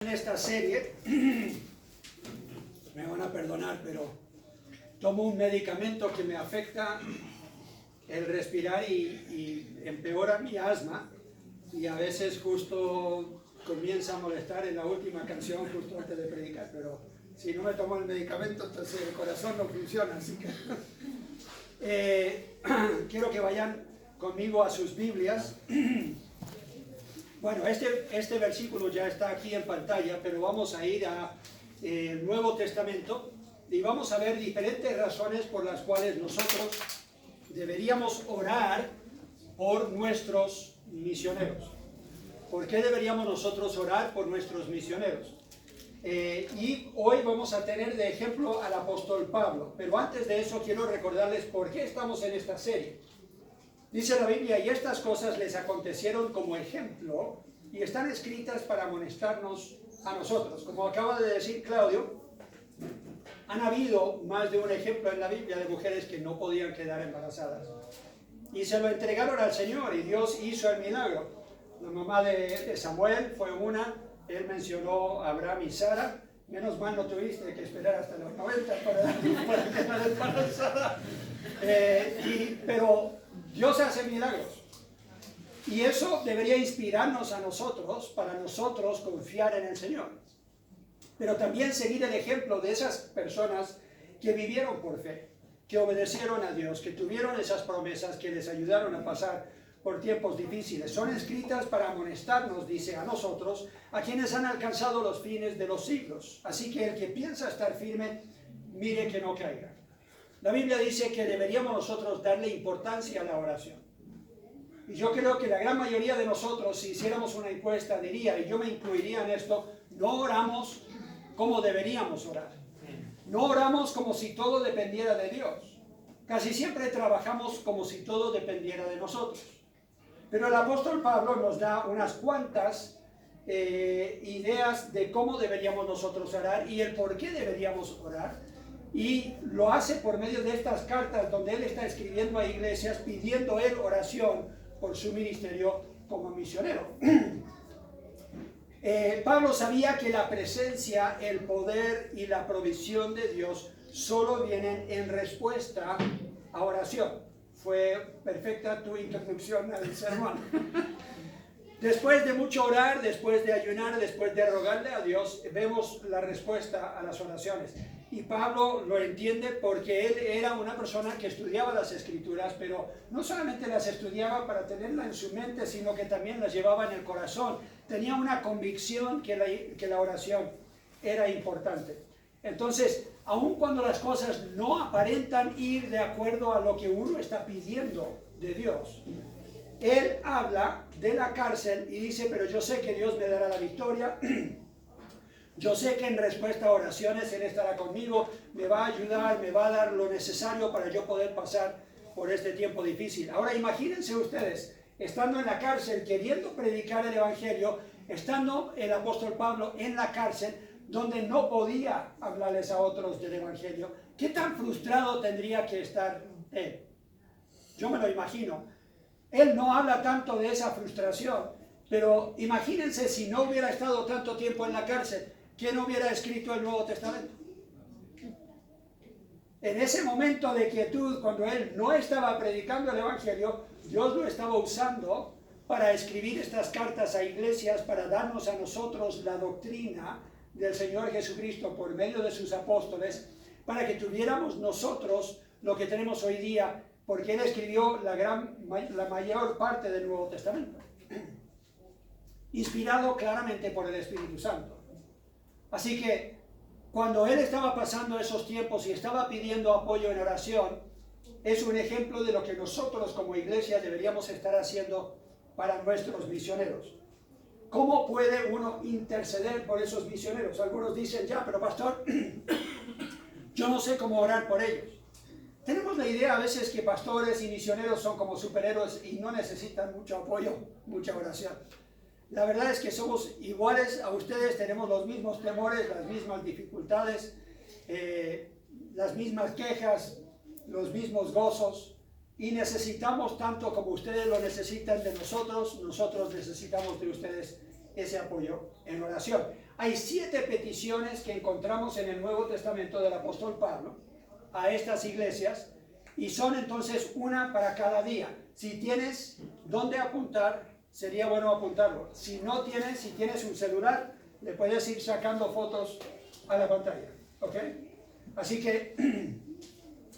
En esta serie, me van a perdonar, pero tomo un medicamento que me afecta el respirar y empeora mi asma, y a veces justo comienza a molestar en la última canción justo antes de predicar, pero si no me tomo el medicamento entonces el corazón no funciona, así que quiero que vayan conmigo a sus Biblias. Bueno, este versículo ya está aquí en pantalla, pero vamos a ir al Nuevo Testamento y vamos a ver diferentes razones por las cuales nosotros deberíamos orar por nuestros misioneros. ¿Por qué deberíamos nosotros orar por nuestros misioneros? Y hoy vamos a tener de ejemplo al apóstol Pablo, pero antes de eso quiero recordarles por qué estamos en esta serie. Dice la Biblia, y estas cosas les acontecieron como ejemplo y están escritas para amonestarnos a nosotros. Como acaba de decir Claudio, han habido más de un ejemplo en la Biblia de mujeres que no podían quedar embarazadas. Y se lo entregaron al Señor y Dios hizo el milagro. La mamá de Samuel fue una, él mencionó a Abraham y Sara. Menos mal no tuviste que esperar hasta los 90 para quedar embarazada. Pero Dios hace milagros y eso debería inspirarnos a nosotros para nosotros confiar en el Señor, pero también seguir el ejemplo de esas personas que vivieron por fe, que obedecieron a Dios, que tuvieron esas promesas que les ayudaron a pasar por tiempos difíciles. Son escritas para amonestarnos, dice, a nosotros, a quienes han alcanzado los fines de los siglos. Así que el que piensa estar firme, mire que no caiga. La Biblia dice que deberíamos nosotros darle importancia a la oración. Y yo creo que la gran mayoría de nosotros, si hiciéramos una encuesta, diría, y yo me incluiría en esto, no oramos como deberíamos orar. No oramos como si todo dependiera de Dios. Casi siempre trabajamos como si todo dependiera de nosotros. Pero el apóstol Pablo nos da unas cuantas ideas de cómo deberíamos nosotros orar y el por qué deberíamos orar. Y lo hace por medio de estas cartas donde él está escribiendo a iglesias pidiendo él oración por su ministerio como misionero. Pablo sabía que la presencia, el poder y la provisión de Dios solo vienen en respuesta a oración. Fue perfecta tu introducción al sermón. Después de mucho orar, después de ayunar, después de rogarle a Dios, vemos la respuesta a las oraciones. Y Pablo lo entiende porque él era una persona que estudiaba las Escrituras, pero no solamente las estudiaba para tenerlas en su mente, sino que también las llevaba en el corazón. Tenía una convicción que la oración era importante. Entonces, aun cuando las cosas no aparentan ir de acuerdo a lo que uno está pidiendo de Dios, él habla de la cárcel y dice, pero yo sé que Dios me dará la victoria. Yo sé que en respuesta a oraciones Él estará conmigo, me va a ayudar, me va a dar lo necesario para yo poder pasar por este tiempo difícil. Ahora imagínense ustedes, estando en la cárcel, queriendo predicar el Evangelio, estando el apóstol Pablo en la cárcel, donde no podía hablarles a otros del Evangelio. ¿Qué tan frustrado tendría que estar él? Yo me lo imagino. Él no habla tanto de esa frustración, pero imagínense si no hubiera estado tanto tiempo en la cárcel. ¿Quién hubiera escrito el Nuevo Testamento? En ese momento de quietud, cuando él no estaba predicando el Evangelio, Dios lo estaba usando para escribir estas cartas a iglesias, para darnos a nosotros la doctrina del Señor Jesucristo por medio de sus apóstoles, para que tuviéramos nosotros lo que tenemos hoy día, porque él escribió la mayor parte del Nuevo Testamento, inspirado claramente por el Espíritu Santo. Así que cuando él estaba pasando esos tiempos y estaba pidiendo apoyo en oración, es un ejemplo de lo que nosotros como iglesia deberíamos estar haciendo para nuestros misioneros. ¿Cómo puede uno interceder por esos misioneros? Algunos dicen, ya, pero pastor, yo no sé cómo orar por ellos. Tenemos la idea a veces que pastores y misioneros son como superhéroes y no necesitan mucho apoyo, mucha oración. La verdad es que somos iguales a ustedes, tenemos los mismos temores, las mismas dificultades, las mismas quejas, los mismos gozos, y necesitamos tanto como ustedes lo necesitan de nosotros, nosotros necesitamos de ustedes ese apoyo en oración. Hay 7 peticiones que encontramos en el Nuevo Testamento del apóstol Pablo a estas iglesias, y son entonces una para cada día. Si tienes dónde apuntar, sería bueno apuntarlo. Si no tienes, si tienes un celular, le puedes ir sacando fotos a la pantalla, ¿ok? Así que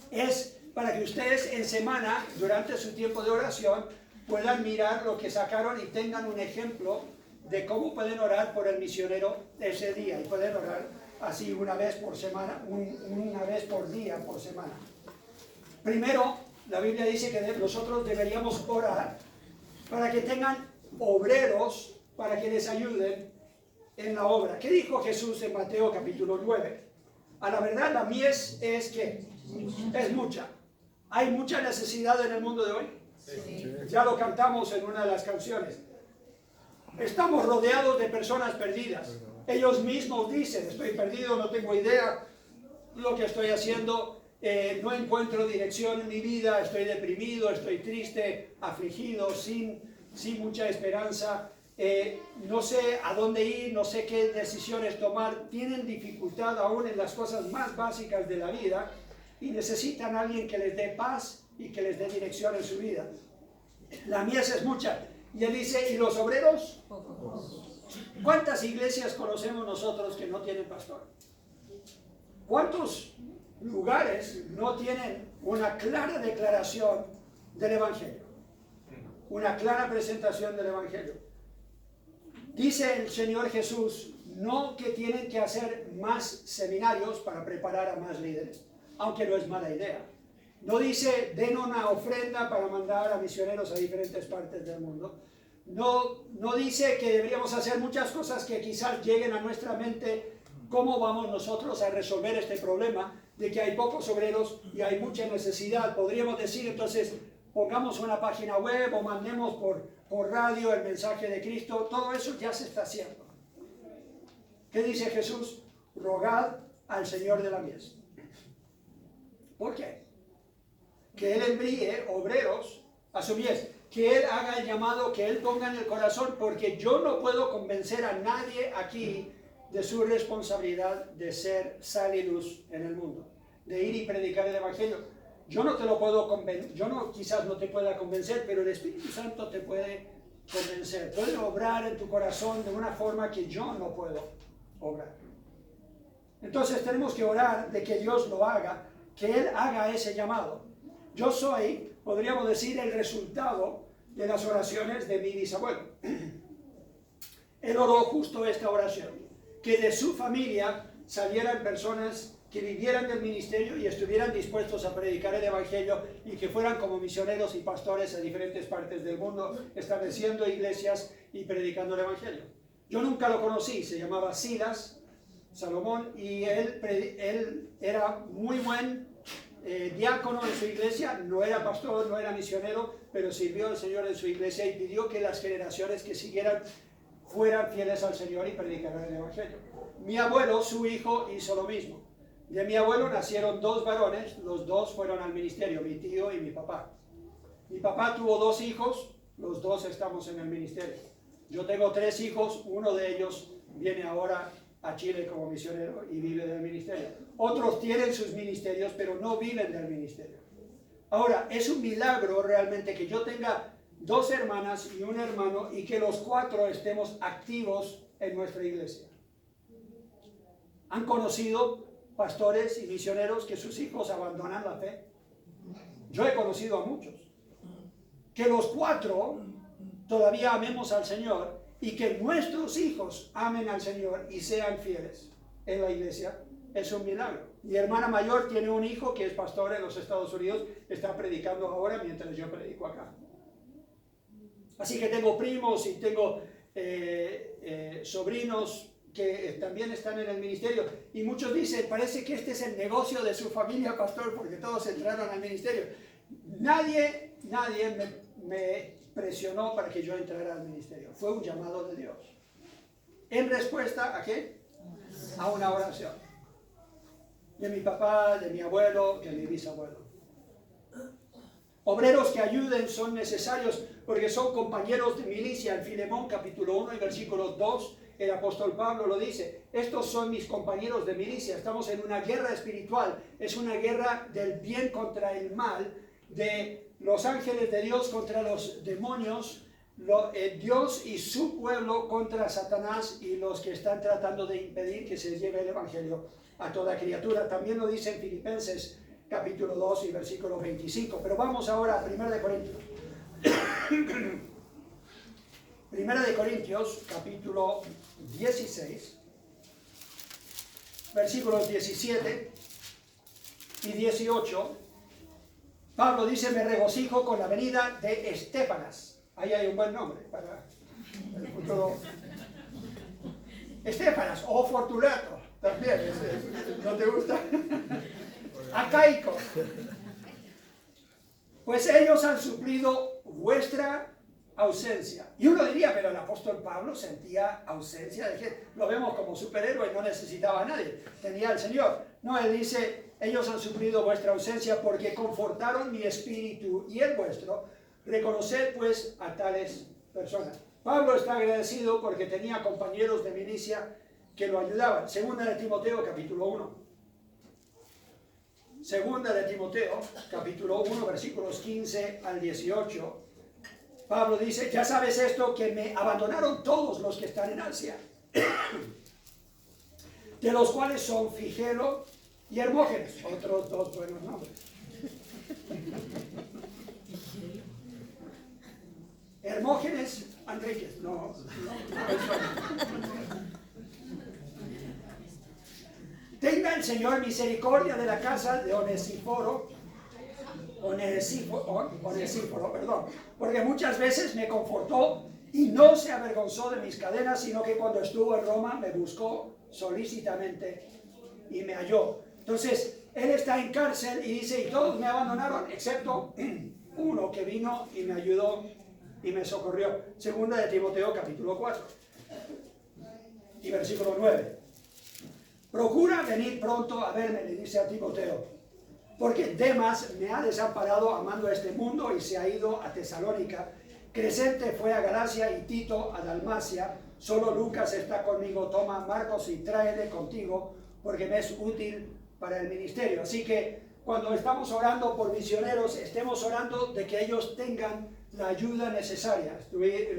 es para que ustedes en semana, durante su tiempo de oración, puedan mirar lo que sacaron y tengan un ejemplo de cómo pueden orar por el misionero ese día, y pueden orar así una vez por semana, una vez por día, por semana. Primero, la Biblia dice que nosotros deberíamos orar para que tengan obreros para que les ayuden en la obra. ¿Qué dijo Jesús en Mateo capítulo 9? A la verdad, la mies es que es mucha. ¿Hay mucha necesidad en el mundo de hoy? Sí. Ya lo cantamos en una de las canciones. Estamos rodeados de personas perdidas. Ellos mismos dicen, estoy perdido, no tengo idea lo que estoy haciendo, no encuentro dirección en mi vida, estoy deprimido, estoy triste, afligido, sin mucha esperanza, no sé a dónde ir, no sé qué decisiones tomar, tienen dificultad aún en las cosas más básicas de la vida y necesitan a alguien que les dé paz y que les dé dirección en su vida. La mies es mucha. Y él dice, ¿y los obreros? ¿Cuántas iglesias conocemos nosotros que no tienen pastor? ¿Cuántos lugares no tienen una clara declaración del Evangelio? Una clara presentación del Evangelio. Dice el Señor Jesús, no que tienen que hacer más seminarios para preparar a más líderes, aunque no es mala idea. No dice, den una ofrenda para mandar a misioneros a diferentes partes del mundo. No dice que deberíamos hacer muchas cosas que quizás lleguen a nuestra mente. ¿Cómo vamos nosotros a resolver este problema de que hay pocos obreros y hay mucha necesidad? Podríamos decir entonces, pongamos una página web o mandemos por radio el mensaje de Cristo. Todo eso ya se está haciendo. ¿Qué dice Jesús? Rogad al Señor de la mies. ¿Por qué? Que Él envíe obreros a su mies, que Él haga el llamado, que Él ponga en el corazón, porque yo no puedo convencer a nadie aquí de su responsabilidad de ser sal y luz en el mundo, de ir y predicar el Evangelio. Yo no te lo puedo convencer, quizás no te pueda convencer, pero el Espíritu Santo te puede convencer, puede obrar en tu corazón de una forma que yo no puedo obrar. Entonces tenemos que orar de que Dios lo haga, que Él haga ese llamado. Yo soy, podríamos decir, el resultado de las oraciones de mi bisabuelo. Él oró justo esta oración, que de su familia salieran personas que vivieran del ministerio y estuvieran dispuestos a predicar el Evangelio y que fueran como misioneros y pastores a diferentes partes del mundo, estableciendo iglesias y predicando el Evangelio. Yo nunca lo conocí, se llamaba Silas Salomón, y él era muy buen diácono en su iglesia, no era pastor, no era misionero, pero sirvió al Señor en su iglesia y pidió que las generaciones que siguieran fueran fieles al Señor y predicaran el Evangelio. Mi abuelo, su hijo, hizo lo mismo. De mi abuelo nacieron 2 varones, los 2 fueron al ministerio, mi tío y mi papá. Mi papá tuvo 2 hijos, los 2 estamos en el ministerio. Yo tengo 3 hijos, uno de ellos viene ahora a Chile como misionero y vive del ministerio. Otros tienen sus ministerios, pero no viven del ministerio. Ahora, es un milagro realmente que yo tenga 2 hermanas y un hermano y que los 4 estemos activos en nuestra iglesia. ¿Han conocido pastores y misioneros que sus hijos abandonan la fe? Yo he conocido a muchos. Que los 4 todavía amemos al Señor y que nuestros hijos amen al Señor y sean fieles en la iglesia, es un milagro. Mi hermana mayor tiene un hijo que es pastor en los Estados Unidos, está predicando ahora mientras yo predico acá. Así que tengo primos y tengo sobrinos que también están en el ministerio. Y muchos dicen, parece que este es el negocio de su familia, pastor, porque todos entraron al ministerio. Nadie me presionó para que yo entrara al ministerio. Fue un llamado de Dios. ¿En respuesta a qué? A una oración. De mi papá, de mi abuelo, de mi bisabuelo. Obreros que ayuden son necesarios porque son compañeros de milicia. En Filemón capítulo 1 y versículo 2, el apóstol Pablo lo dice, estos son mis compañeros de milicia, estamos en una guerra espiritual, es una guerra del bien contra el mal, de los ángeles de Dios contra los demonios, Dios y su pueblo contra Satanás y los que están tratando de impedir que se lleve el evangelio a toda criatura. También lo dice en Filipenses capítulo 2 y versículo 25. Pero vamos ahora a 1 de Corintios. 1 de Corintios capítulo 16, versículos 17 y 18. Pablo dice, me regocijo con la venida de Estéfanas. Ahí hay un buen nombre para el futuro. Estéfanas o Fortunato, también, ¿no te gusta? Acaico. Pues ellos han suplido vuestra ausencia. Y uno diría, pero el apóstol Pablo sentía ausencia de que lo vemos como superhéroe, no necesitaba a nadie, tenía al Señor. No, él dice, ellos han suplido vuestra ausencia porque confortaron mi espíritu y el vuestro. Reconoced pues a tales personas. Pablo está agradecido porque tenía compañeros de milicia que lo ayudaban. Segunda de Timoteo capítulo 1. Segunda de Timoteo capítulo 1 versículos 15 al 18. Pablo dice, ya sabes esto, que me abandonaron todos los que están en Asia, de los cuales son Figelo y Hermógenes, otros dos buenos nombres. Hermógenes Enríquez, no. Tenga el Señor misericordia de la casa de Onesíforo, perdón, porque muchas veces me confortó y no se avergonzó de mis cadenas, sino que cuando estuvo en Roma me buscó solícitamente y me halló. Entonces, él está en cárcel y dice, y todos me abandonaron, excepto uno que vino y me ayudó y me socorrió. Segunda de Timoteo capítulo 4 y versículo 9. Procura venir pronto a verme, le dice a Timoteo, porque Demas me ha desamparado amando a este mundo y se ha ido a Tesalónica. Crescente fue a Galacia y Tito a Dalmacia. Solo Lucas está conmigo. Toma a Marcos y tráele contigo, porque me es útil para el ministerio. Así que cuando estamos orando por misioneros, estemos orando de que ellos tengan la ayuda necesaria.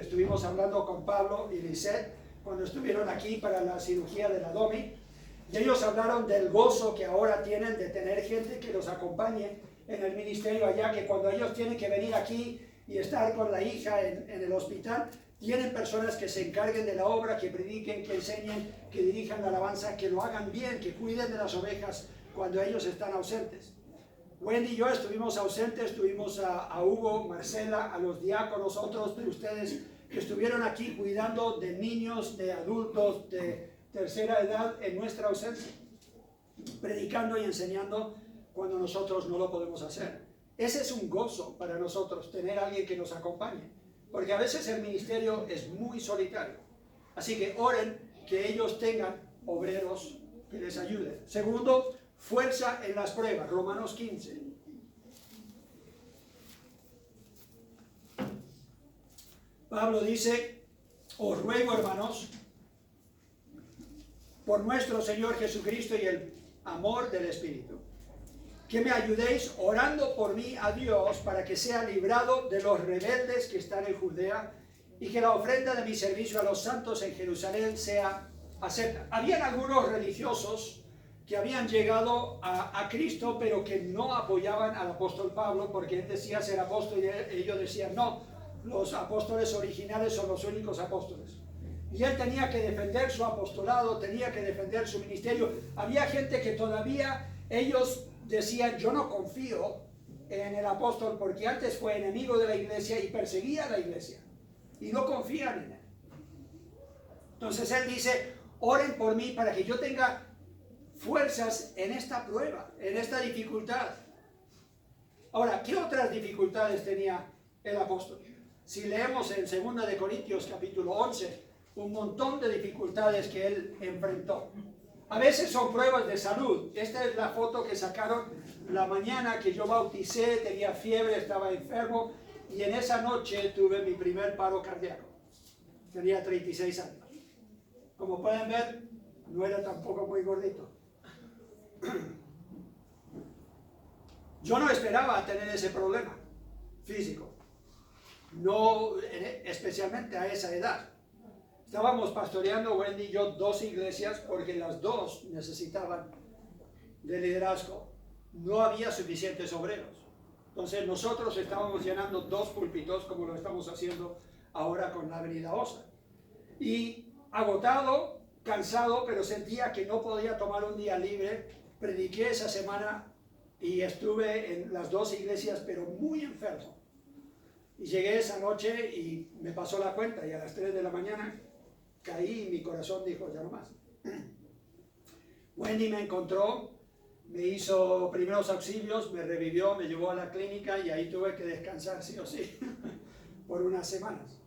Estuvimos hablando con Pablo y Lisette cuando estuvieron aquí para la cirugía de la DOMI, y ellos hablaron del gozo que ahora tienen de tener gente que los acompañe en el ministerio allá, que cuando ellos tienen que venir aquí y estar con la hija en el hospital, tienen personas que se encarguen de la obra, que prediquen, que enseñen, que dirijan la alabanza, que lo hagan bien, que cuiden de las ovejas cuando ellos están ausentes. Wendy y yo estuvimos ausentes, tuvimos a Hugo, Marcela, a los diáconos, otros de ustedes que estuvieron aquí cuidando de niños, de adultos, de tercera edad en nuestra ausencia, predicando y enseñando cuando nosotros no lo podemos hacer. Ese es un gozo para nosotros, tener a alguien que nos acompañe, porque a veces el ministerio es muy solitario. Así que oren que ellos tengan obreros que les ayuden. Segundo, fuerza en las pruebas, Romanos 15. Pablo dice, os ruego, hermanos, por nuestro Señor Jesucristo y el amor del Espíritu, que me ayudéis orando por mí a Dios para que sea librado de los rebeldes que están en Judea y que la ofrenda de mi servicio a los santos en Jerusalén sea acepta. Habían algunos religiosos que habían llegado a Cristo, pero que no apoyaban al apóstol Pablo, porque él decía ser apóstol y ellos decían no, los apóstoles originales son los únicos apóstoles. Y él tenía que defender su apostolado, tenía que defender su ministerio. Había gente que todavía ellos decían, yo no confío en el apóstol porque antes fue enemigo de la iglesia y perseguía a la iglesia. Y no confían en él. Entonces él dice, oren por mí para que yo tenga fuerzas en esta prueba, en esta dificultad. Ahora, ¿qué otras dificultades tenía el apóstol? Si leemos en 2 de Corintios capítulo 11, un montón de dificultades que él enfrentó. A veces son pruebas de salud. Esta es la foto que sacaron la mañana que yo bauticé, tenía fiebre, estaba enfermo, y en esa noche tuve mi primer paro cardíaco. Tenía 36 años. Como pueden ver, no era tampoco muy gordito. Yo no esperaba tener ese problema físico, no especialmente a esa edad. Estábamos pastoreando, Wendy y yo, 2 iglesias porque las 2 necesitaban de liderazgo. No había suficientes obreros. Entonces nosotros estábamos llenando 2 púlpitos como lo estamos haciendo ahora con la Avenida Osa. Y agotado, cansado, pero sentía que no podía tomar un día libre. Prediqué esa semana y estuve en las 2 iglesias, pero muy enfermo. Y llegué esa noche y me pasó la cuenta y a las 3 de la mañana caí y mi corazón dijo, ya no más. Wendy me encontró, me hizo primeros auxilios, me revivió, me llevó a la clínica y ahí tuve que descansar sí o sí por unas semanas.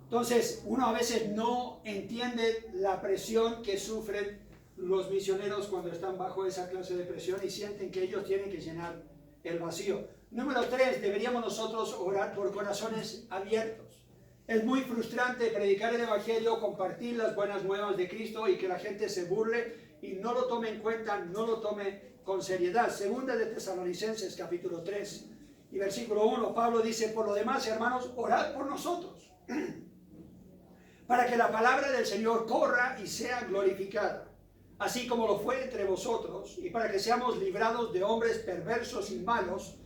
Entonces, uno a veces no entiende la presión que sufren los misioneros cuando están bajo esa clase de presión y sienten que ellos tienen que llenar el vacío. Número 3, deberíamos nosotros orar por corazones abiertos. Es muy frustrante predicar el Evangelio, compartir las buenas nuevas de Cristo y que la gente se burle y no lo tome en cuenta, no lo tome con seriedad. Segunda de Tesalonicenses, capítulo 3 y versículo 1, Pablo dice, por lo demás, hermanos, orad por nosotros, para que la palabra del Señor corra y sea glorificada, así como lo fue entre vosotros, y para que seamos librados de hombres perversos y malos,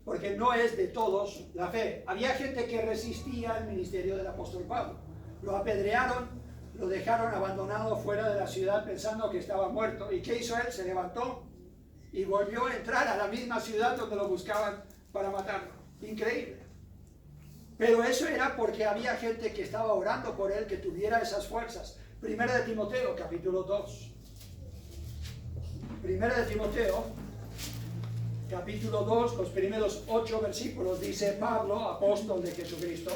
porque no es de todos la fe. Había gente que resistía el ministerio del apóstol Pablo. Lo apedrearon, lo dejaron abandonado fuera de la ciudad pensando que estaba muerto. ¿Y qué hizo él? Se levantó y volvió a entrar a la misma ciudad donde lo buscaban para matarlo. Increíble. Pero eso era porque había gente que estaba orando por él, que tuviera esas fuerzas. Primera de Timoteo, capítulo 2. Primera de Timoteo, capítulo 2, los primeros 8 versículos, dice Pablo, apóstol de Jesucristo,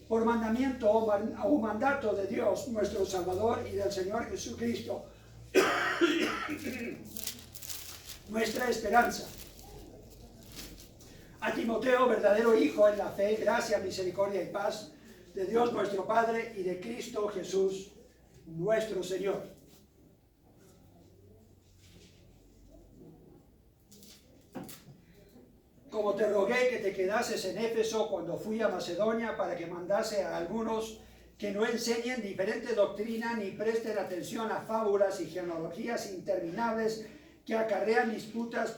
por mandamiento o mandato de Dios, nuestro Salvador, y del Señor Jesucristo, nuestra esperanza. A Timoteo, verdadero hijo en la fe, gracia, misericordia y paz de Dios nuestro Padre y de Cristo Jesús, nuestro Señor. Como te rogué que te quedases en Éfeso cuando fui a Macedonia para que mandase a algunos que no enseñen diferente doctrina ni presten atención a fábulas y genealogías interminables que acarrean disputas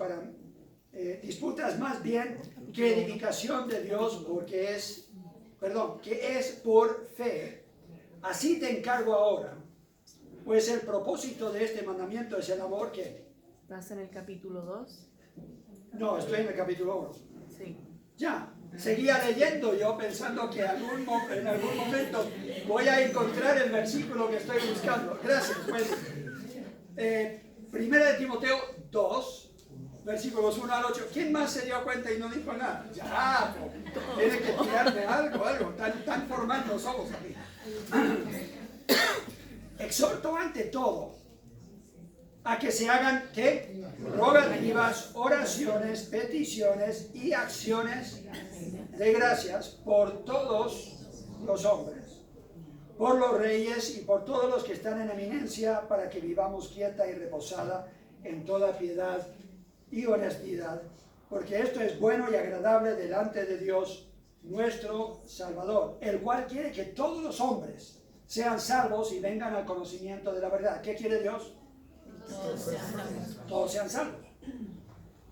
más bien que edificación de Dios, que es por fe. Así te encargo ahora, pues el propósito de este mandamiento es el amor que... ¿Estás en el capítulo 2? No, estoy en el capítulo 1. Sí. Ya, seguía leyendo yo pensando que en algún momento voy a encontrar el versículo que estoy buscando. Gracias. Bueno, Primera de Timoteo 2, versículos 1 al 8. ¿Quién más se dio cuenta y no dijo nada? Ya, tiene que tirarme algo. Tan formal no somos aquí. Exhorto ante todo a que se hagan, ¿qué? Rogativas, oraciones, peticiones y acciones de gracias por todos los hombres, por los reyes y por todos los que están en eminencia, para que vivamos quieta y reposada en toda piedad y honestidad, porque esto es bueno y agradable delante de Dios nuestro Salvador, el cual quiere que todos los hombres sean salvos y vengan al conocimiento de la verdad. ¿Qué quiere Dios? Todos sean salvos.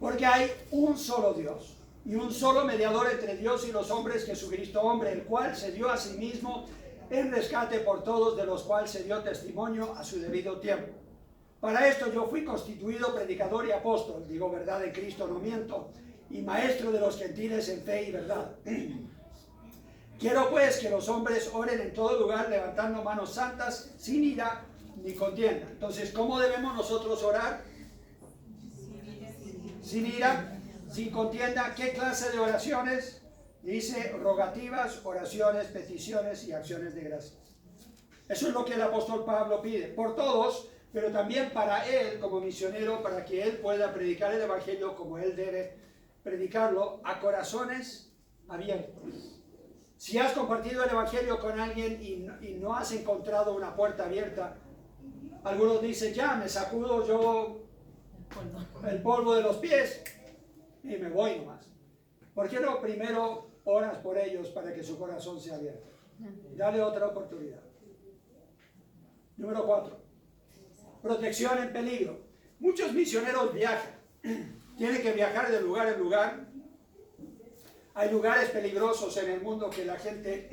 Porque hay un solo Dios y un solo mediador entre Dios y los hombres, Jesucristo hombre, el cual se dio a sí mismo en rescate por todos, de los cuales se dio testimonio a su debido tiempo. Para esto yo fui constituido predicador y apóstol, digo verdad en Cristo, no miento, y maestro de los gentiles en fe y verdad. Quiero pues que los hombres oren en todo lugar, levantando manos santas, sin ira ni contienda. Entonces, ¿cómo debemos nosotros orar? Sin ira, sin contienda. ¿Qué clase de oraciones? Dice rogativas, oraciones, peticiones y acciones de gracias. Eso es lo que el apóstol Pablo pide, por todos, pero también para él como misionero, para que él pueda predicar el evangelio como él debe predicarlo, a corazones abiertos. Si has compartido el Evangelio con alguien y no has encontrado una puerta abierta, algunos dicen, ya me sacudo yo el polvo de los pies y me voy nomás. ¿Por qué no primero oras por ellos para que su corazón sea abierto? Dale otra oportunidad. Número 4. Protección en peligro. Muchos misioneros viajan. Tienen que viajar de lugar en lugar. Hay lugares peligrosos en el mundo que la gente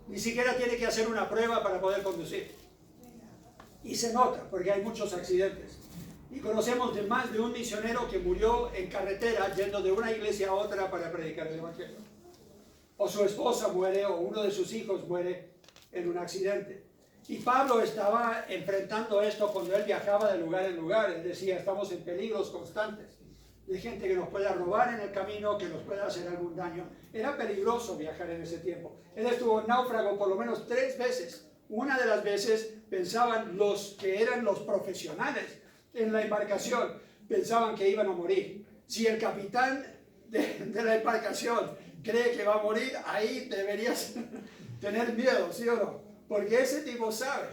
ni siquiera tiene que hacer una prueba para poder conducir. Y se nota porque hay muchos accidentes. Y conocemos de más de un misionero que murió en carretera yendo de una iglesia a otra para predicar el Evangelio. O su esposa muere o uno de sus hijos muere en un accidente. Y Pablo estaba enfrentando esto cuando él viajaba de lugar en lugar. Él decía, estamos en peligros constantes de gente que nos pueda robar en el camino, que nos pueda hacer algún daño. Era peligroso viajar en ese tiempo. Él estuvo náufrago por lo menos 3 veces. Una de las veces pensaban los que eran los profesionales en la embarcación, pensaban que iban a morir. Si el capitán de la embarcación cree que va a morir, ahí deberías tener miedo, ¿sí o no? Porque ese tipo sabe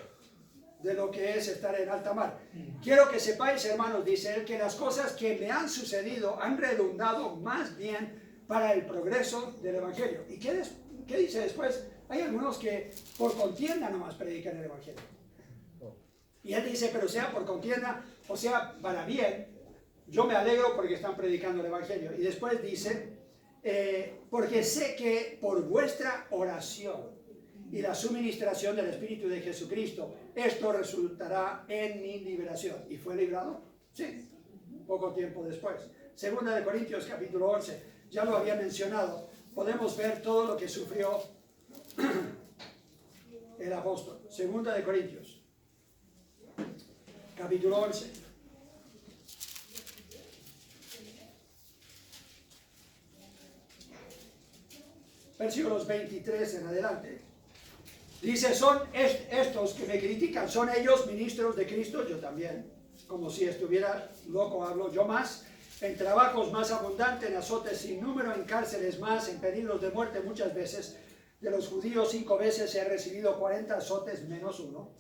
de lo que es estar en alta mar. Quiero que sepáis, hermanos, dice él, que las cosas que me han sucedido han redundado más bien para el progreso del Evangelio. ¿Y qué dice después? Hay algunos que por contienda nomás predican el Evangelio. Y él dice, pero sea por contienda o sea para bien, yo me alegro porque están predicando el Evangelio. Y después dice, porque sé que por vuestra oración y la suministración del Espíritu de Jesucristo, esto resultará en mi liberación. ¿Y fue librado? Sí, poco tiempo después. Segunda de Corintios capítulo 11, ya lo había mencionado, podemos ver todo lo que sufrió el apóstol. Segunda de Corintios capítulo 11. Versículos 23 en adelante. Dice, son estos que me critican, son ellos ministros de Cristo, yo también. Como si estuviera loco hablo, yo más. En trabajos más abundantes, en azotes sin número, en cárceles más, en peligros de muerte muchas veces. De los judíos 5 veces he recibido 40 azotes menos 1.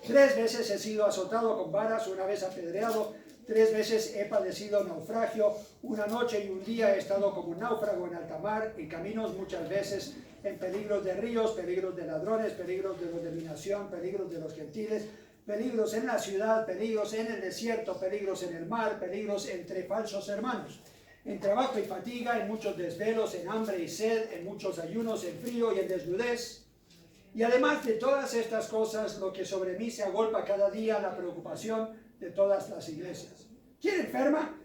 3 veces he sido azotado con varas, 1 vez apedreado, 3 veces he padecido naufragio, 1 noche y 1 día he estado como un náufrago en alta mar, en caminos muchas veces, en peligros de ríos, peligros de ladrones, peligros de los de mi nación, peligros de los gentiles, peligros en la ciudad, peligros en el desierto, peligros en el mar, peligros entre falsos hermanos, en trabajo y fatiga, en muchos desvelos, en hambre y sed, en muchos ayunos, en frío y en desnudez. Y además de todas estas cosas, lo que sobre mí se agolpa cada día, la preocupación de todas las iglesias. ¿Quién enferma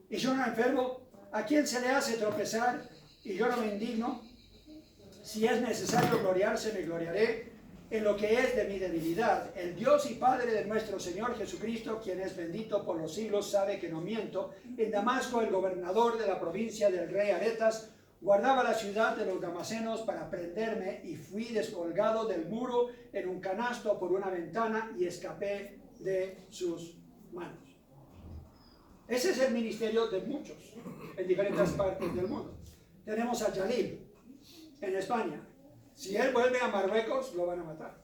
y yo no enfermo? ¿A quién se le hace tropezar y yo no me indigno? Si es necesario gloriarse, me gloriaré en lo que es de mi debilidad. El Dios y Padre de nuestro Señor Jesucristo, quien es bendito por los siglos, sabe que no miento. En Damasco, el gobernador de la provincia del rey Aretas guardaba la ciudad de los damasenos para prenderme y fui descolgado del muro en un canasto por una ventana y escapé de sus manos. Ese es el ministerio de muchos en diferentes partes del mundo. Tenemos a Jalil en España. Si él vuelve a Marruecos, lo van a matar.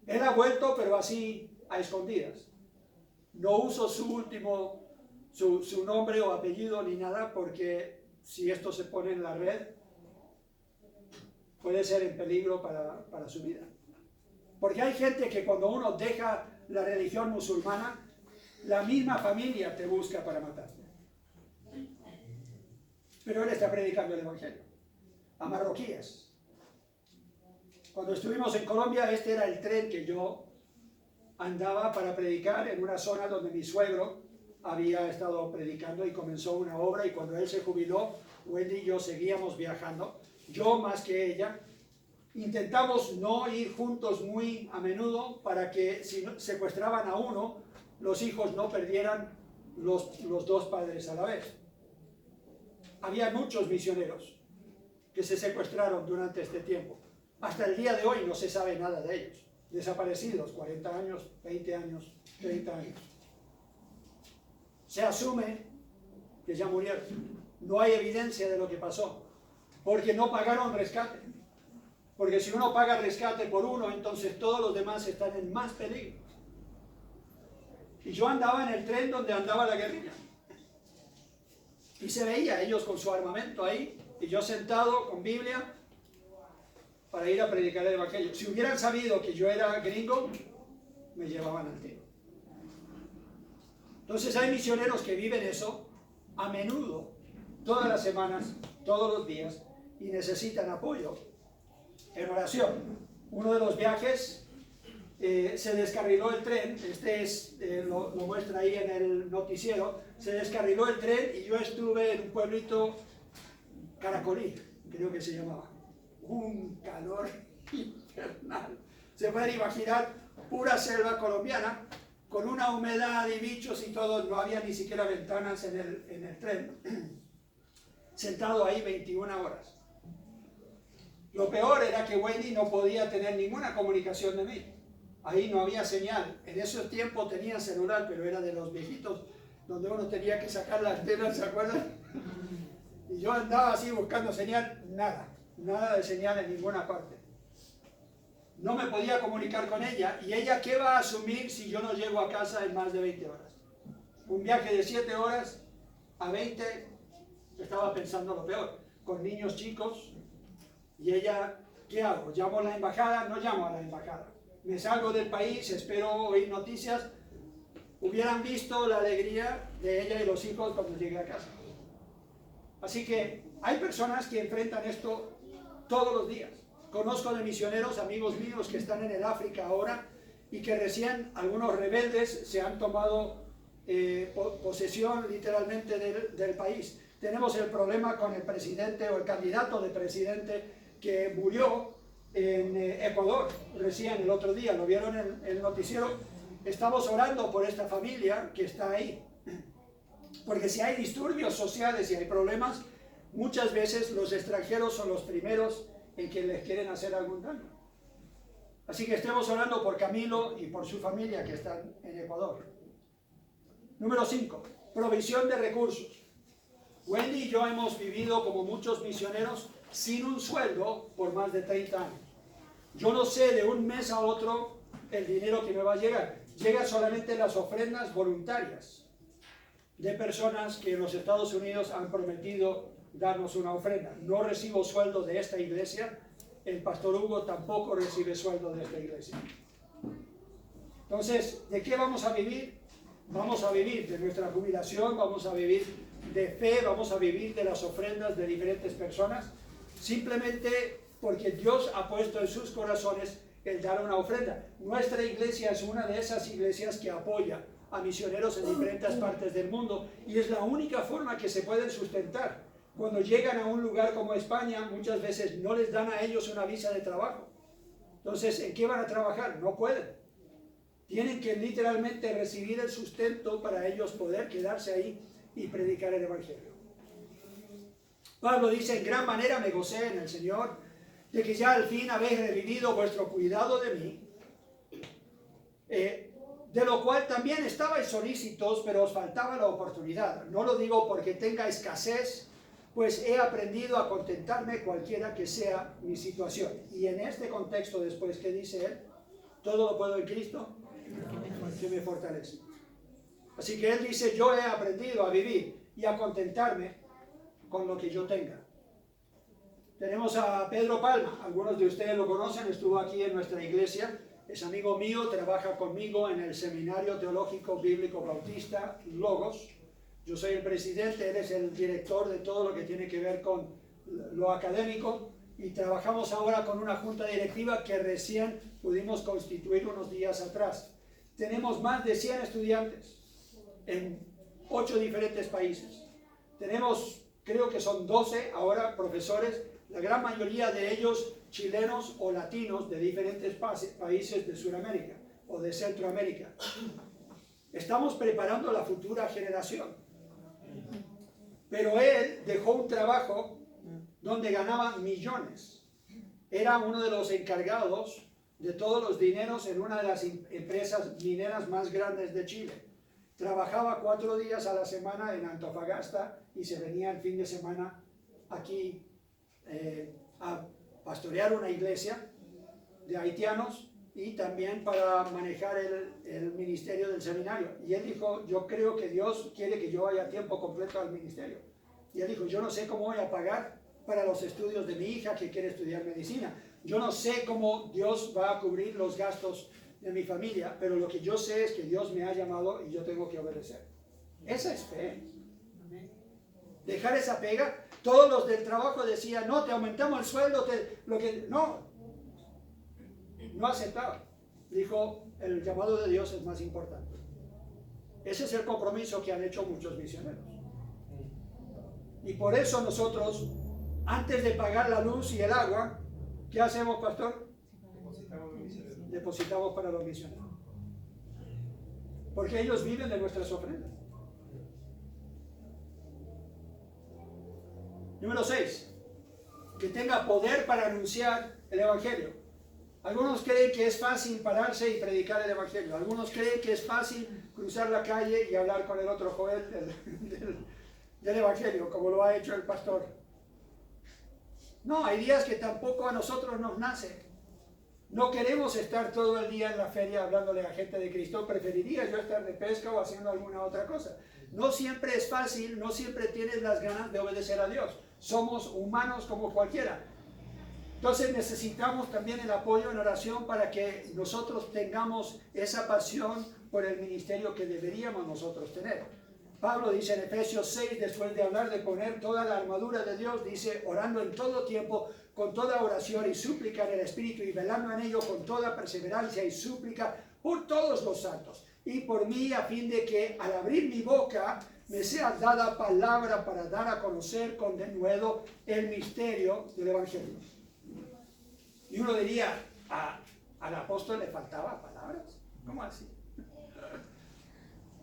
Él ha vuelto, pero así a escondidas. No uso su nombre o apellido ni nada, porque si esto se pone en la red, puede ser en peligro para su vida. Porque hay gente que cuando uno deja la religión musulmana, la misma familia te busca para matarte. Pero él está predicando el Evangelio a marroquíes. Cuando estuvimos en Colombia, este era el tren que yo andaba para predicar en una zona donde mi suegro había estado predicando y comenzó una obra, y cuando él se jubiló, Wendy y yo seguíamos viajando, yo más que ella. Intentamos no ir juntos muy a menudo para que si secuestraban a uno, los hijos no perdieran los 2 padres a la vez. Había muchos misioneros que se secuestraron durante este tiempo. Hasta el día de hoy no se sabe nada de ellos. Desaparecidos, 40 años, 20 años, 30 años. Se asume que ya murieron. No hay evidencia de lo que pasó. porque no pagaron rescate. Porque si uno paga rescate por uno, entonces todos los demás están en más peligro. Y yo andaba en el tren donde andaba la guerrilla. Y se veía ellos con su armamento ahí, y yo sentado con Biblia para ir a predicar el evangelio. Si hubieran sabido que yo era gringo, me llevaban al tiro. Entonces hay misioneros que viven eso a menudo, todas las semanas, todos los días, y necesitan apoyo en oración. Uno de los viajes se descarriló el tren, lo muestra ahí en el noticiero, se descarriló el tren y yo estuve en un pueblito, Caracolí, creo que se llamaba. Un calor infernal. Se pueden imaginar, pura selva colombiana, con una humedad y bichos y todo, no había ni siquiera ventanas en el tren. Sentado ahí 21 horas. Lo peor era que Wendy no podía tener ninguna comunicación de mí. Ahí no había señal. En esos tiempos tenía celular, pero era de los viejitos, donde uno tenía que sacar la antena, ¿se acuerdan? Y yo andaba así buscando señal, nada de señal en ninguna parte. No me podía comunicar con ella, y ella, ¿qué va a asumir si yo no llego a casa en más de 20 horas? Un viaje de 7 horas a 20, estaba pensando lo peor, con niños chicos, y ella, ¿qué hago? ¿Llamo a la embajada? No llamo a la embajada. Me salgo del país, espero oír noticias. Hubieran visto la alegría de ella y los hijos cuando llegué a casa. Así que hay personas que enfrentan esto todos los días. Conozco de misioneros, amigos míos que están en el África ahora y que recién algunos rebeldes se han tomado posesión literalmente del país. Tenemos el problema con el presidente o el candidato de presidente que murió en Ecuador recién el otro día, lo vieron en el noticiero. Estamos orando por esta familia que está ahí, porque si hay disturbios sociales y hay problemas, muchas veces los extranjeros son los primeros en que les quieren hacer algún daño. Así que estemos orando por Camilo y por su familia que están en Ecuador. Número 5, provisión de recursos. Wendy y yo hemos vivido como muchos misioneros sin un sueldo por más de 30 años. Yo no sé de un mes a otro el dinero que me va a llegar. Llega solamente las ofrendas voluntarias de personas que en los Estados Unidos han prometido darnos una ofrenda. No recibo sueldo de esta iglesia, el pastor Hugo tampoco recibe sueldo de esta iglesia. Entonces, ¿de qué vamos a vivir? Vamos a vivir de nuestra jubilación, vamos a vivir de fe, vamos a vivir de las ofrendas de diferentes personas, simplemente porque Dios ha puesto en sus corazones el dar una ofrenda. Nuestra iglesia es una de esas iglesias que apoya a misioneros en diferentes partes del mundo y es la única forma que se pueden sustentar. Cuando llegan a un lugar como España, muchas veces no les dan a ellos una visa de trabajo. Entonces, ¿en qué van a trabajar? No pueden. Tienen que literalmente recibir el sustento para ellos poder quedarse ahí y predicar el evangelio. Pablo dice, en gran manera me gocé en el Señor, de que ya al fin habéis revivido vuestro cuidado de mí, de lo cual también estabais solícitos, pero os faltaba la oportunidad. No lo digo porque tenga escasez, pues he aprendido a contentarme cualquiera que sea mi situación. Y en este contexto, después, ¿qué dice él? Todo lo puedo en Cristo, que me fortalece. Así que él dice, yo he aprendido a vivir y a contentarme con lo que yo tenga. Tenemos a Pedro Palma, algunos de ustedes lo conocen, estuvo aquí en nuestra iglesia, es amigo mío, trabaja conmigo en el Seminario Teológico Bíblico Bautista Logos. Yo soy el presidente, él es el director de todo lo que tiene que ver con lo académico y trabajamos ahora con una junta directiva que recién pudimos constituir unos días atrás. Tenemos más de 100 estudiantes en 8 diferentes países. Tenemos, creo que son 12 ahora profesores, la gran mayoría de ellos chilenos o latinos de diferentes países de Sudamérica o de Centroamérica. Estamos preparando la futura generación. Pero él dejó un trabajo donde ganaba millones. Era uno de los encargados de todos los dineros en una de las empresas mineras más grandes de Chile. Trabajaba 4 días a la semana en Antofagasta y se venía el fin de semana aquí a pastorear una iglesia de haitianos y también para manejar el ministerio del seminario. Y él dijo, yo creo que Dios quiere que yo vaya a tiempo completo al ministerio. Y él dijo, yo no sé cómo voy a pagar para los estudios de mi hija que quiere estudiar medicina. Yo no sé cómo Dios va a cubrir los gastos de mi familia, pero lo que yo sé es que Dios me ha llamado y yo tengo que obedecer. Esa es fe. Dejar esa pega. Todos los del trabajo decían, no, te aumentamos el sueldo, no aceptaba. Dijo, el llamado de Dios es más importante. Ese es el compromiso que han hecho muchos misioneros. Y por eso nosotros, antes de pagar la luz y el agua, ¿qué hacemos, pastor? Depositamos para los misioneros. Porque ellos viven de nuestras ofrendas. Número 6. Que tenga poder para anunciar el Evangelio. Algunos creen que es fácil pararse y predicar el Evangelio. Algunos creen que es fácil cruzar la calle y hablar con el otro Joel del Evangelio, como lo ha hecho el pastor. No, hay días que tampoco a nosotros nos nace. No queremos estar todo el día en la feria hablándole a gente de Cristo. Preferiría yo estar de pesca o haciendo alguna otra cosa. No siempre es fácil, no siempre tienes las ganas de obedecer a Dios. Somos humanos como cualquiera. Entonces necesitamos también el apoyo en oración para que nosotros tengamos esa pasión por el ministerio que deberíamos nosotros tener. Pablo dice en Efesios 6, después de hablar de poner toda la armadura de Dios, dice, orando en todo tiempo, con toda oración y súplica en el Espíritu, y velando en ello con toda perseverancia y súplica por todos los santos, y por mí, a fin de que al abrir mi boca me sea dada palabra para dar a conocer con denuedo el misterio del Evangelio. Y uno diría, ¿al apóstol le faltaban palabras? ¿Cómo así?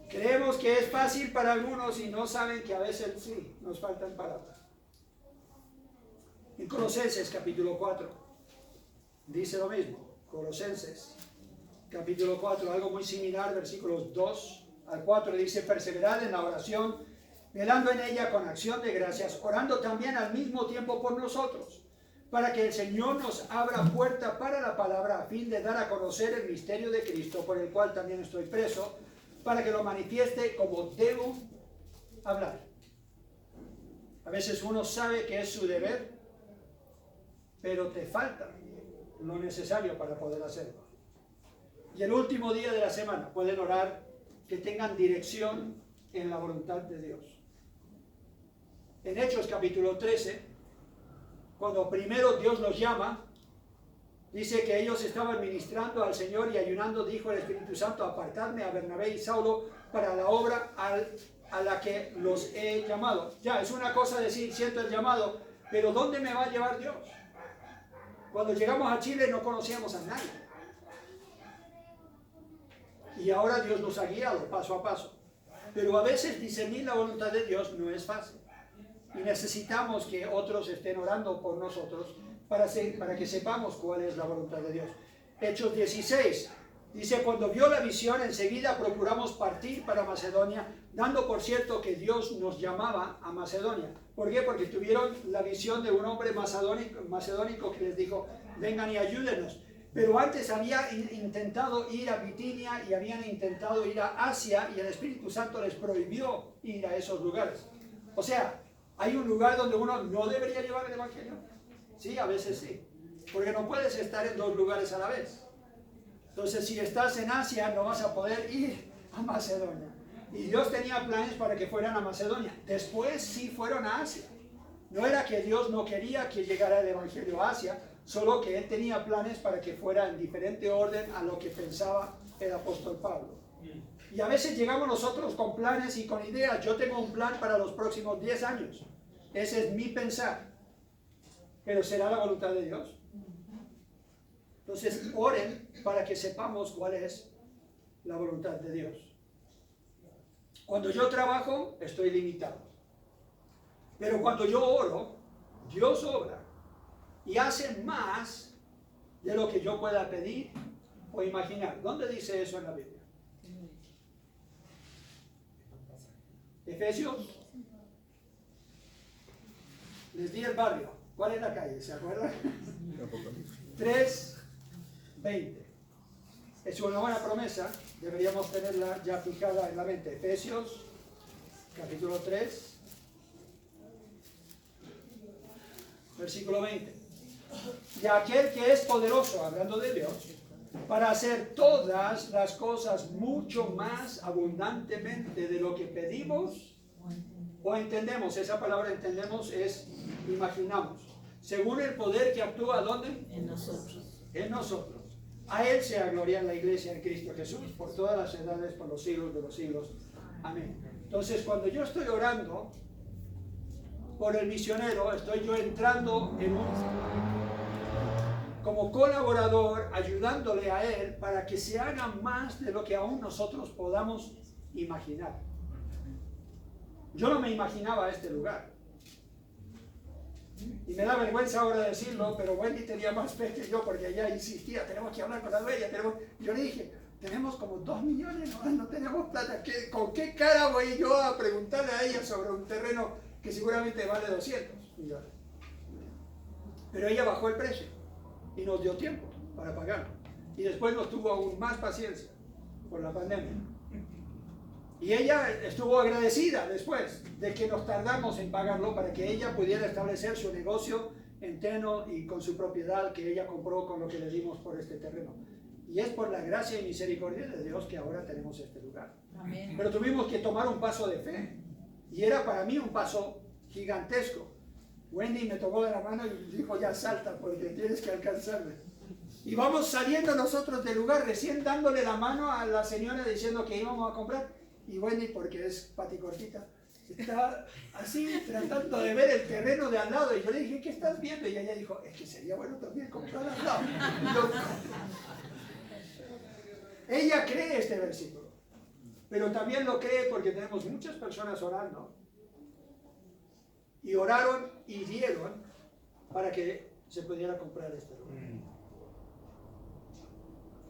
Creemos que es fácil para algunos y no saben que a veces sí, nos faltan palabras. En Colosenses capítulo 4 dice lo mismo. Colosenses capítulo 4, algo muy similar, versículos 2 al 4, dice, perseverad en la oración, velando en ella con acción de gracias, orando también al mismo tiempo por nosotros, para que el Señor nos abra puerta para la palabra a fin de dar a conocer el misterio de Cristo, por el cual también estoy preso, para que lo manifieste como debo hablar. A veces uno sabe que es su deber, pero te falta lo necesario para poder hacerlo. Y el último día de la semana pueden orar que tengan dirección en la voluntad de Dios. En Hechos capítulo 13, cuando primero Dios los llama, dice que ellos estaban ministrando al Señor y ayunando, dijo el Espíritu Santo, apartadme a Bernabé y Saulo para la obra a la que los he llamado. Ya, es una cosa decir, siento el llamado, pero ¿dónde me va a llevar Dios? Cuando llegamos a Chile no conocíamos a nadie. Y ahora Dios nos ha guiado paso a paso. Pero a veces discernir la voluntad de Dios no es fácil. Y necesitamos que otros estén orando por nosotros para que sepamos cuál es la voluntad de Dios. Hechos 16 dice, cuando vio la visión, enseguida procuramos partir para Macedonia, dando por cierto que Dios nos llamaba a Macedonia. ¿Por qué? Porque tuvieron la visión de un hombre macedónico que les dijo, vengan y ayúdenos. Pero antes había intentado ir a Bitinia y habían intentado ir a Asia y el Espíritu Santo les prohibió ir a esos lugares. O sea, ¿hay un lugar donde uno no debería llevar el Evangelio? Sí, a veces sí. Porque no puedes estar en dos lugares a la vez. Entonces, si estás en Asia, no vas a poder ir a Macedonia. Y Dios tenía planes para que fueran a Macedonia. Después sí fueron a Asia. No era que Dios no quería que llegara el Evangelio a Asia, solo que Él tenía planes para que fuera en diferente orden a lo que pensaba el apóstol Pablo. Y a veces llegamos nosotros con planes y con ideas. Yo tengo un plan para los próximos 10 años. Ese es mi pensar. Pero ¿será la voluntad de Dios? Entonces, oren para que sepamos cuál es la voluntad de Dios. Cuando yo trabajo, estoy limitado. Pero cuando yo oro, Dios obra y hace más de lo que yo pueda pedir o imaginar. ¿Dónde dice eso en la Biblia? Efesios. Les di el barrio. ¿Cuál es la calle? ¿Se acuerdan? Apocalipsis. 3:20. Es una buena promesa, deberíamos tenerla ya fijada en la mente. Efesios, capítulo 3, versículo 20. Y aquel que es poderoso, hablando de Dios, para hacer todas las cosas mucho más abundantemente de lo que pedimos o entendemos. Esa palabra entendemos es imaginamos. Según el poder que actúa, ¿dónde? En nosotros. En nosotros. A Él sea gloria en la iglesia en Cristo Jesús, por todas las edades, por los siglos de los siglos. Amén. Entonces, cuando yo estoy orando por el misionero, estoy yo entrando en como colaborador, ayudándole a él para que se haga más de lo que aún nosotros podamos imaginar. Yo no me imaginaba este lugar. Y me da vergüenza ahora decirlo, pero Wendy tenía más fe que yo porque ella insistía, tenemos que hablar con la dueña. Yo le dije, tenemos como 2 millones, no tenemos plata. ¿Con qué cara voy yo a preguntarle a ella sobre un terreno que seguramente vale 200 millones? Pero ella bajó el precio y nos dio tiempo para pagarlo. Y después nos tuvo aún más paciencia por la pandemia. Y ella estuvo agradecida después de que nos tardamos en pagarlo para que ella pudiera establecer su negocio entero y con su propiedad que ella compró con lo que le dimos por este terreno. Y es por la gracia y misericordia de Dios que ahora tenemos este lugar. Amén. Pero tuvimos que tomar un paso de fe. Y era para mí un paso gigantesco. Wendy me tomó de la mano y dijo, ya salta porque tienes que alcanzarme. Y vamos saliendo nosotros del lugar, recién dándole la mano a la señora diciendo que íbamos a comprar. Y Wendy, porque es paticortita, estaba así tratando de ver el terreno de al lado. Y yo le dije, ¿qué estás viendo? Y ella dijo, es que sería bueno también comprar al lado. Ella cree este versículo, pero también lo cree porque tenemos muchas personas orando. Y oraron y dieron para que se pudiera comprar este lugar.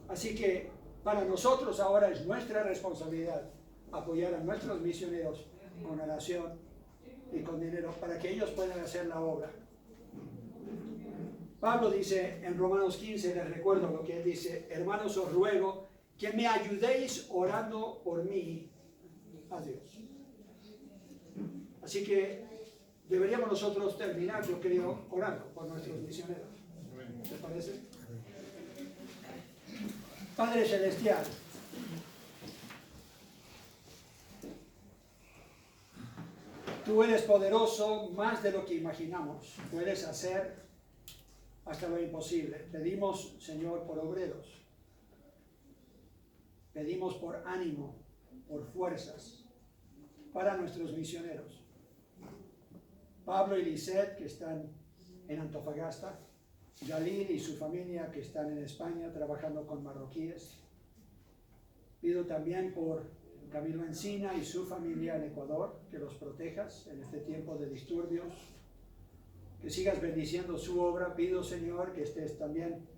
Así que para nosotros ahora es nuestra responsabilidad apoyar a nuestros misioneros con oración y con dinero para que ellos puedan hacer la obra. Pablo dice en Romanos 15, les recuerdo lo que él dice: hermanos, os ruego que me ayudéis orando por mí a Dios. Así que deberíamos nosotros terminar, yo creo, orando por nuestros misioneros. ¿Les parece? Padre Celestial, tú eres poderoso más de lo que imaginamos. Puedes hacer hasta lo imposible. Pedimos, Señor, por obreros. Pedimos por ánimo, por fuerzas para nuestros misioneros. Pablo y Lisette, que están en Antofagasta. Jalil y su familia, que están en España trabajando con marroquíes. Pido también por Camilo Encina y su familia en Ecuador, que los protejas en este tiempo de disturbios, que sigas bendiciendo su obra. Pido, Señor, que estés también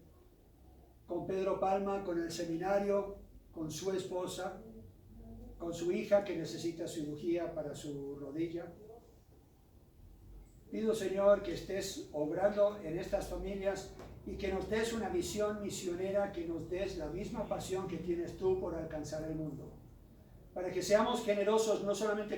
con Pedro Palma, con el seminario, con su esposa, con su hija que necesita cirugía para su rodilla. Pido, Señor, que estés obrando en estas familias y que nos des una visión misionera, que nos des la misma pasión que tienes tú por alcanzar el mundo, para que seamos generosos no solamente